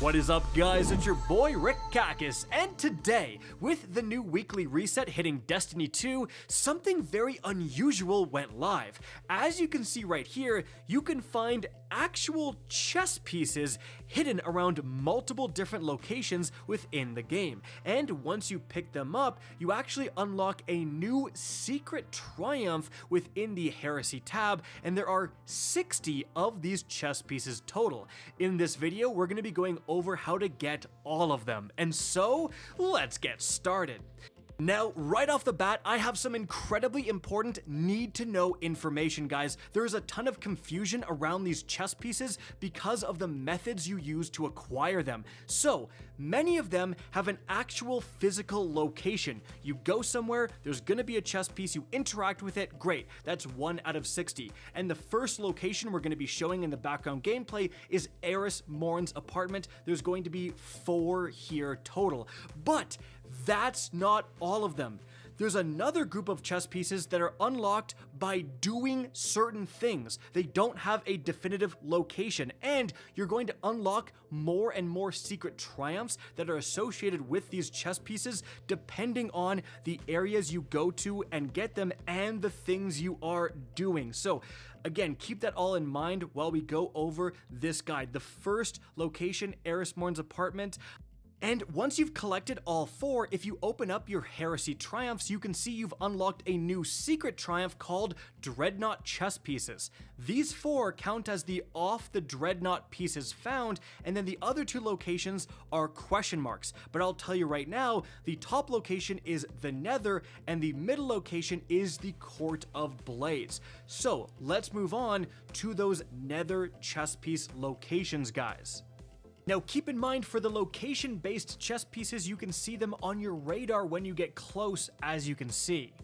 What is up, guys? It's your boy Rick Kakis, and today, with the new weekly reset hitting Destiny 2, something very unusual went live. As you can see right here, you can find actual chess pieces hidden around multiple different locations within the game. And once you pick them up, you actually unlock a new secret triumph within the Heresy tab, and there are 60 of these chess pieces total. In this video, we're going to be going over how to get all of them. And so, let's get started. Now, right off the bat, I have some incredibly important need-to-know information, guys. There is a ton of confusion around these chess pieces because of the methods you use to acquire them. So, many of them have an actual physical location. You go somewhere, there's gonna be a chess piece, you interact with it, great. That's 1 out of 60. And the first location we're gonna be showing in the background gameplay is Eris Morn's apartment. There's going to be 4 here total. But that's not all of them. There's another group of chess pieces that are unlocked by doing certain things. They don't have a definitive location, and you're going to unlock more and more secret triumphs that are associated with these chess pieces depending on the areas you go to and get them and the things you are doing. So again, keep that all in mind while we go over this guide. The first location, Eris Morn's apartment. And once you've collected all 4, if you open up your Heresy Triumphs, you can see you've unlocked a new secret triumph called Dreadnaught Chess Pieces. These 4 count as the Off the Dreadnaught pieces found, and then the other 2 locations are question marks. But I'll tell you right now, the top location is the Nether, and the middle location is the Court of Blades. So let's move on to those Nether chess piece locations, guys. Now keep in mind, for the location-based chess pieces, you can see them on your radar when you get close, as you can see.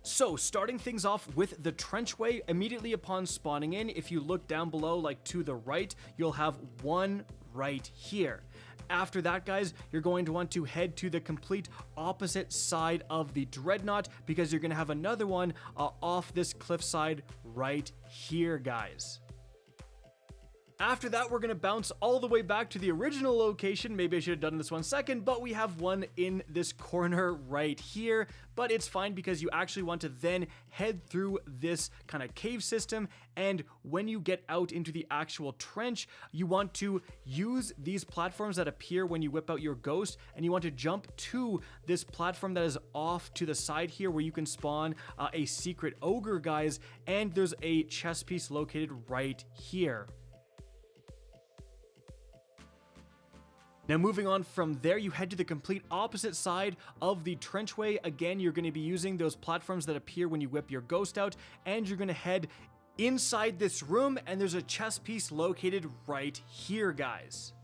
So, starting things off with the Trenchway, immediately upon spawning in, if you look down below, like to the right, you'll have one right here. After that, guys, you're going to want to head to the complete opposite side of the Dreadnaught, because you're going to have another one off this cliffside right here, guys. After that, we're going to bounce all the way back to the original location. Maybe I should have done this one second, but we have one in this corner right here. But it's fine because you actually want to then head through this kind of cave system. And when you get out into the actual trench, you want to use these platforms that appear when you whip out your ghost. And you want to jump to this platform that is off to the side here where you can spawn a secret ogre, guys. And there's a chess piece located right here. Now moving on from there, you head to the complete opposite side of the Trenchway. Again, you're going to be using those platforms that appear when you whip your ghost out, and you're going to head inside this room, and there's a chess piece located right here, guys.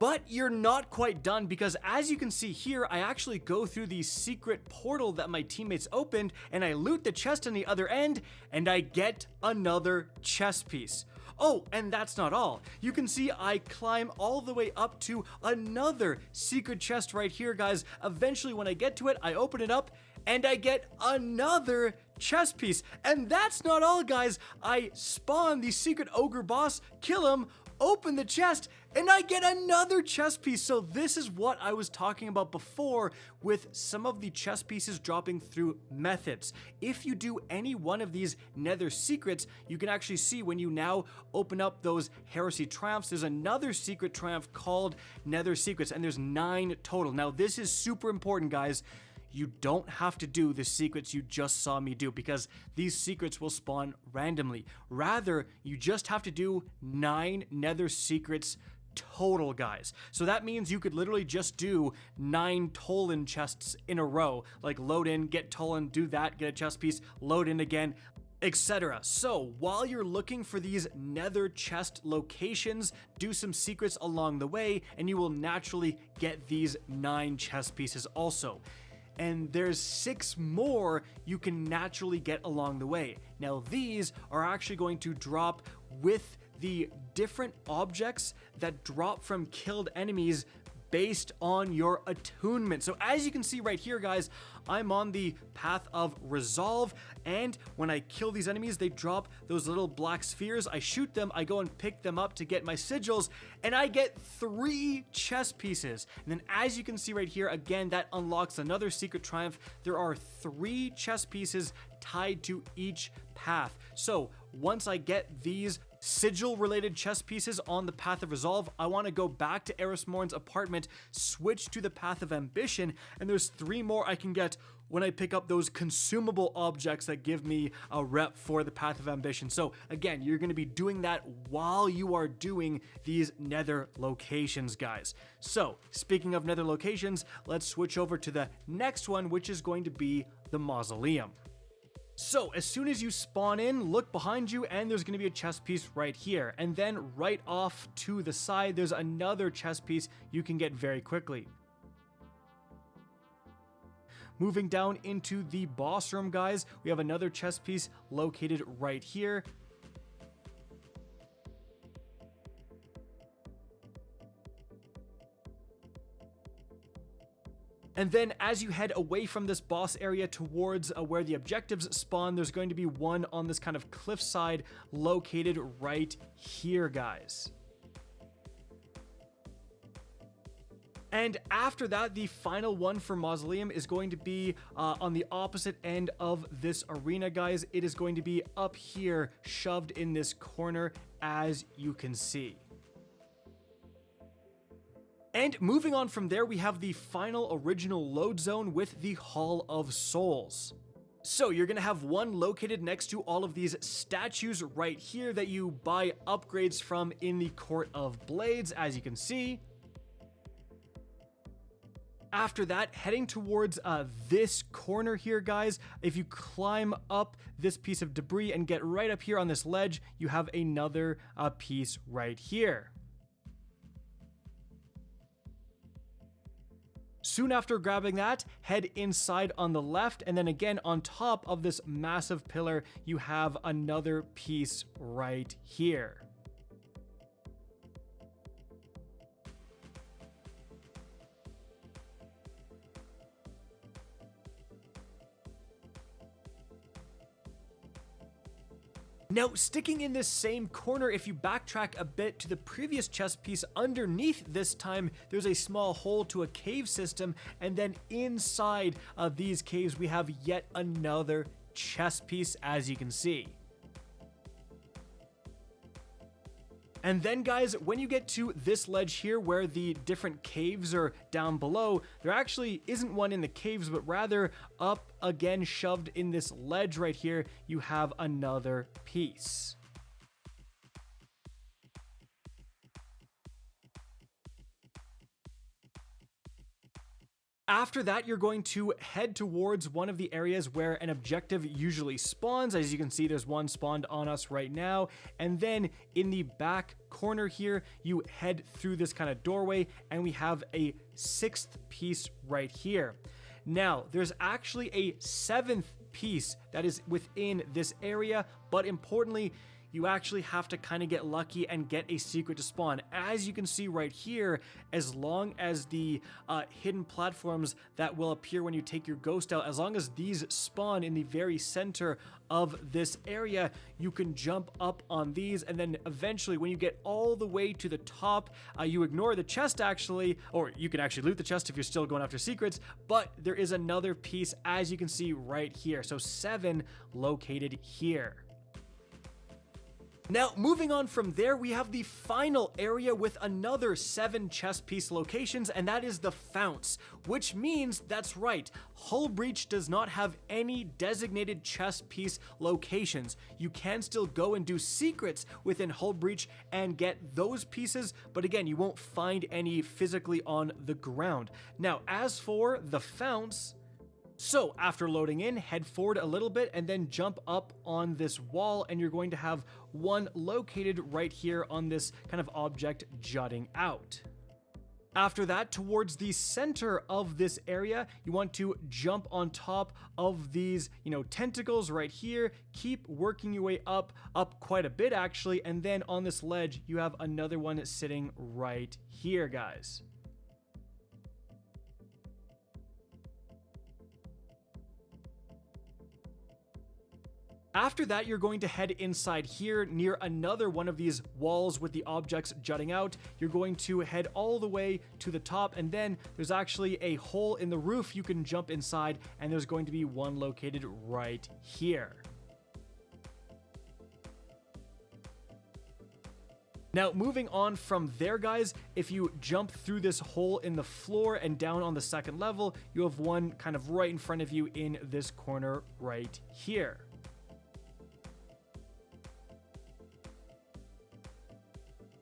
But you're not quite done, because as you can see here, I actually go through the secret portal that my teammates opened, and I loot the chest on the other end, and I get another chess piece. Oh, and that's not all. You can see I climb all the way up to another secret chest right here, guys. Eventually, when I get to it, I open it up, and I get another chess piece. And that's not all, guys. I spawn the secret ogre boss, kill him, open the chest, and I get another chess piece. So this is what I was talking about before with some of the chess pieces dropping through methods. If you do any one of these Nether secrets, you can actually see when you now open up those Heresy Triumphs, there's another secret triumph called Nether Secrets, and there's 9 total. Now this is super important, guys. You don't have to do the secrets you just saw me do, because these secrets will spawn randomly. Rather, you just have to do 9 Nether secrets total, guys. So that means you could literally just do 9 Tolan chests in a row, like load in, get Tolan, do that, get a chest piece, load in again, etc. So while you're looking for these Nether chest locations, do some secrets along the way, and you will naturally get these 9 chest pieces also. And there's 6 more you can naturally get along the way. Now these are actually going to drop with the different objects that drop from killed enemies based on your attunement. So as you can see right here, guys, I'm on the path of resolve, and when I kill these enemies, they drop those little black spheres. I shoot them, I go and pick them up to get my sigils, and I get 3 chest pieces. And then as you can see right here, again, that unlocks another secret triumph. There are 3 chest pieces tied to each path. So once I get these sigil related chest pieces on the path of resolve, I want to go back to Eris apartment, switch to the path of ambition, and there's 3 more I can get when I pick up those consumable objects that give me a rep for the path of ambition. So again, you're going to be doing that while you are doing these nether locations, guys. So speaking of nether locations, let's switch over to the next one, which is going to be the Mausoleum. So as soon as you spawn in, look behind you, and there's going to be a chest piece right here. And then right off to the side, there's another chest piece you can get very quickly. Moving down into the boss room, guys, we have another chest piece located right here. And then as you head away from this boss area towards where the objectives spawn, there's going to be one on this kind of cliffside located right here, guys. And after that, the final one for Mausoleum is going to be on the opposite end of this arena, guys. It is going to be up here, shoved in this corner, as you can see. And moving on from there, we have the final original load zone with the Hall of Souls. So you're going to have one located next to all of these statues right here that you buy upgrades from in the Court of Blades, as you can see. After that, heading towards this corner here, guys, if you climb up this piece of debris and get right up here on this ledge, you have another piece right here. Soon after grabbing that, head inside on the left, and then again on top of this massive pillar, you have another piece right here. Now, sticking in this same corner, if you backtrack a bit to the previous chest piece, underneath this time, there's a small hole to a cave system, and then inside of these caves, we have yet another chest piece, as you can see. And then, guys, when you get to this ledge here where the different caves are down below, there actually isn't one in the caves, but rather up again, shoved in this ledge right here, you have another piece. After that, you're going to head towards one of the areas where an objective usually spawns. As you can see, there's one spawned on us right now. And then in the back corner here, you head through this kind of doorway, and we have a 6th piece right here. Now, there's actually a 7th piece that is within this area, but importantly, you actually have to kind of get lucky and get a secret to spawn. As you can see right here, as long as the hidden platforms that will appear when you take your ghost out, as long as these spawn in the very center of this area, you can jump up on these, and then eventually when you get all the way to the top, you ignore the chest actually, or you can actually loot the chest if you're still going after secrets, but there is another piece, as you can see right here. So 7 located here. Now, moving on from there, we have the final area with another 7 chest piece locations, and that is the Founts, which means, that's right, Hull Breach does not have any designated chest piece locations. You can still go and do secrets within Hull Breach and get those pieces, but again, you won't find any physically on the ground. Now, as for the Founts, so after loading in, head forward a little bit and then jump up on this wall, and you're going to have one located right here on this kind of object jutting out. After that, towards the center of this area, you want to jump on top of these, tentacles right here. Keep working your way up quite a bit actually, and then on this ledge, you have another one sitting right here, guys. After that, you're going to head inside here near another one of these walls with the objects jutting out. You're going to head all the way to the top, and then there's actually a hole in the roof you can jump inside, and there's going to be one located right here. Now, moving on from there, guys, if you jump through this hole in the floor and down on the second level, you have one kind of right in front of you in this corner right here.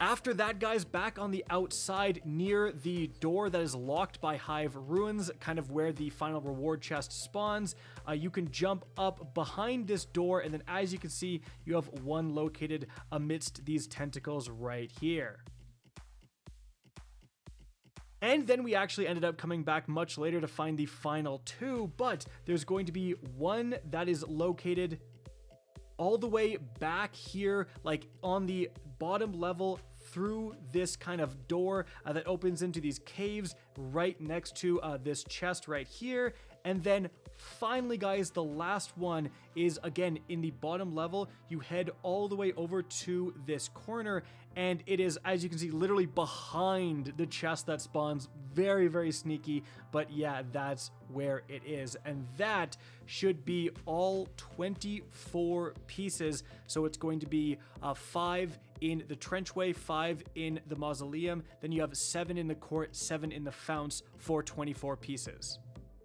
After that, guys, back on the outside near the door that is locked by Hive Ruins, kind of where the final reward chest spawns, you can jump up behind this door, and then as you can see, you have one located amidst these tentacles right here. And then we actually ended up coming back much later to find the final two, but there's going to be one that is located all the way back here, like on the bottom level through this kind of door that opens into these caves right next to this chest right here. And then finally, guys, the last one is again in the bottom level. You head all the way over to this corner, and it is, as you can see, literally behind the chest that spawns. Very, very sneaky, but yeah, that's where it is. And that should be all 24 pieces. So it's going to be 5 in the Trenchway, 5 in the Mausoleum, then you have 7 in the Court, 7 in the Founts for 24 pieces.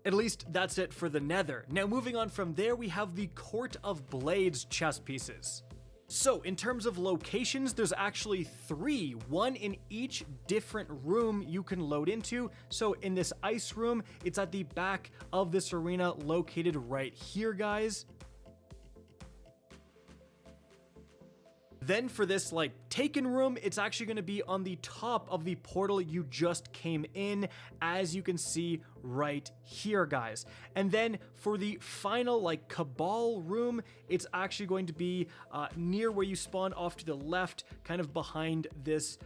At least that's it for the Nether. Now moving on from there, we have the Court of Blades chest pieces. So in terms of locations, there's actually 3, one in each different room you can load into. So in this ice room, it's at the back of this arena located right here, guys. Then for this like taken room, it's actually going to be on the top of the portal you just came in, as you can see right here, guys. And then for the final like Cabal room, it's actually going to be near where you spawn off to the left, kind of behind this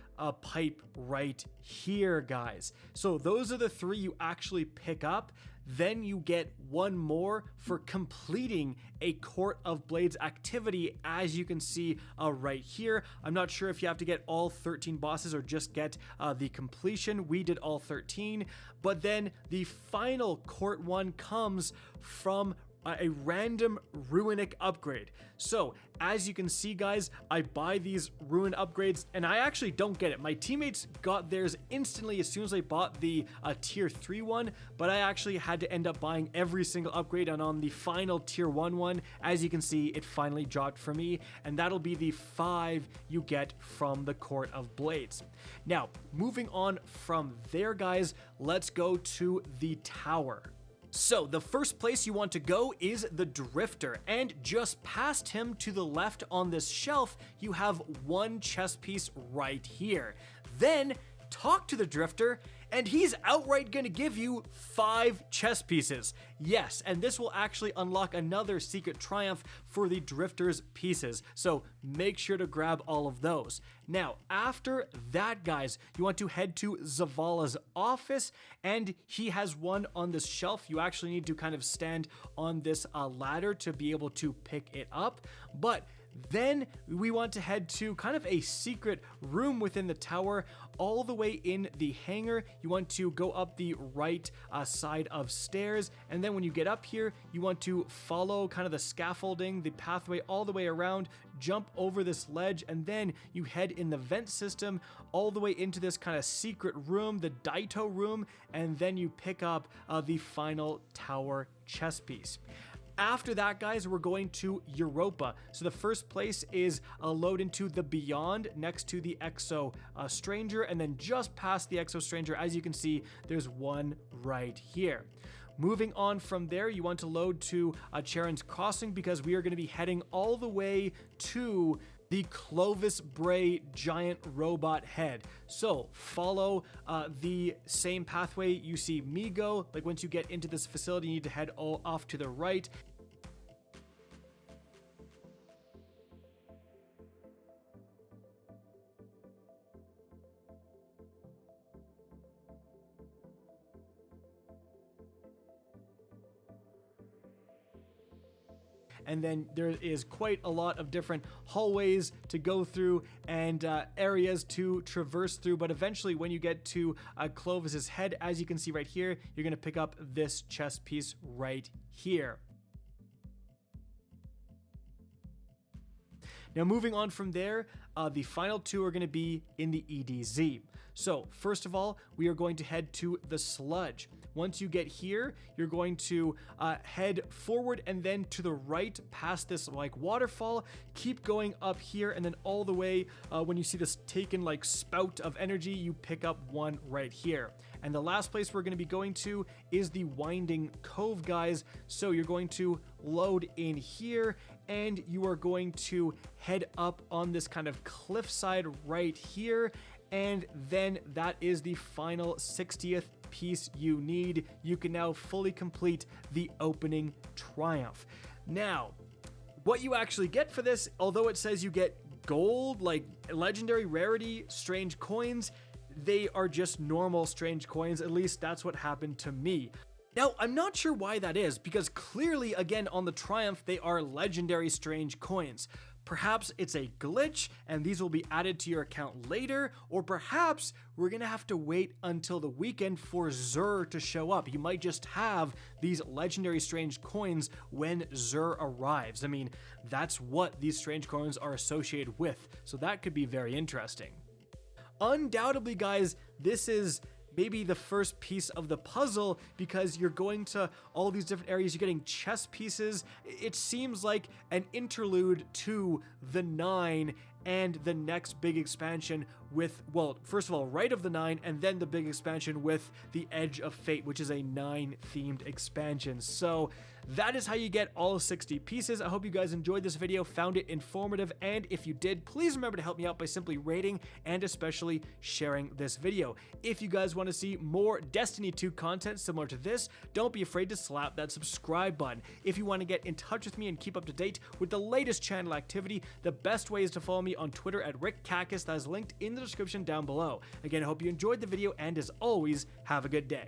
pipe right here, guys. So those are the 3 you actually pick up. Then you get one more for completing a Court of Blades activity, as you can see right here. I'm not sure if you have to get all 13 bosses or just get the completion. We did all 13, but then the final Court one comes from a random runic upgrade. So as you can see, guys, I buy these rune upgrades and I actually don't get it. My teammates got theirs instantly as soon as I bought the tier 3 one, but I actually had to end up buying every single upgrade, and on the final tier 1 one, as you can see, it finally dropped for me, and that'll be the 5 you get from the Court of Blades. Now moving on from there, guys, let's go to the tower. So the first place you want to go is the Drifter, and just past him to the left on this shelf, you have one chest piece right here. Then talk to the Drifter, and he's outright gonna give you 5 chest pieces. Yes, and this will actually unlock another secret triumph for the Drifter's pieces, so make sure to grab all of those. Now, after that, guys, you want to head to Zavala's office, and he has one on this shelf. You actually need to kind of stand on this ladder to be able to pick it up, but then we want to head to kind of a secret room within the tower, all the way in the hangar. You want to go up the right side of stairs, and then when you get up here, you want to follow kind of the scaffolding, the pathway all the way around, jump over this ledge, and then you head in the vent system all the way into this kind of secret room, the Daito room, and then you pick up the final tower chest piece. After that, guys, we're going to Europa. So the first place is a load into the Beyond next to the Exo Stranger, and then just past the Exo Stranger, as you can see, there's one right here. Moving on from there, you want to load to Charon's Crossing, because we are going to be heading all the way to the Clovis Bray giant robot head. So follow the same pathway you see me go. Like once you get into this facility, you need to head all off to the right. and then there is quite a lot of different hallways to go through and areas to traverse through. But eventually, when you get to Clovis's head, as you can see right here, you're going to pick up this chest piece right here. Now, moving on from there, the final two are going to be in the EDZ. So first of all, we are going to head to the sludge. Once you get here, you're going to head forward and then to the right past this like waterfall. Keep going up here and then all the way when you see this taken like spout of energy, you pick up one right here. And the last place we're going to be going to is the Winding Cove, guys. So you're going to load in here and you are going to head up on this kind of cliffside right here. And then that is the final 60th piece you need. You can now fully complete the opening triumph. Now, what you actually get for this, although it says you get gold, like legendary rarity, strange coins, they are just normal strange coins. At least that's what happened to me. Now, I'm not sure why that is, because clearly, again, on the Triumph, they are legendary strange coins. Perhaps it's a glitch and these will be added to your account later, or perhaps we're gonna have to wait until the weekend for Xur to show up. You might just have these legendary strange coins when Xur arrives. I mean, that's what these strange coins are associated with, so that could be very interesting. Undoubtedly, guys, this is maybe the first piece of the puzzle, because you're going to all these different areas, you're getting chess pieces. It seems like an interlude to the 9 and the next big expansion with, well, first of all, Rite of the 9, and then the big expansion with the Edge of Fate, which is a 9-themed expansion. So that is how you get all 60 pieces. I hope you guys enjoyed this video, found it informative, and if you did, please remember to help me out by simply rating and especially sharing this video. If you guys want to see more Destiny 2 content similar to this, don't be afraid to slap that subscribe button. If you want to get in touch with me and keep up to date with the latest channel activity, the best way is to follow me on Twitter at RickCacus. That is linked in the description down below. Again, I hope you enjoyed the video, and as always, have a good day.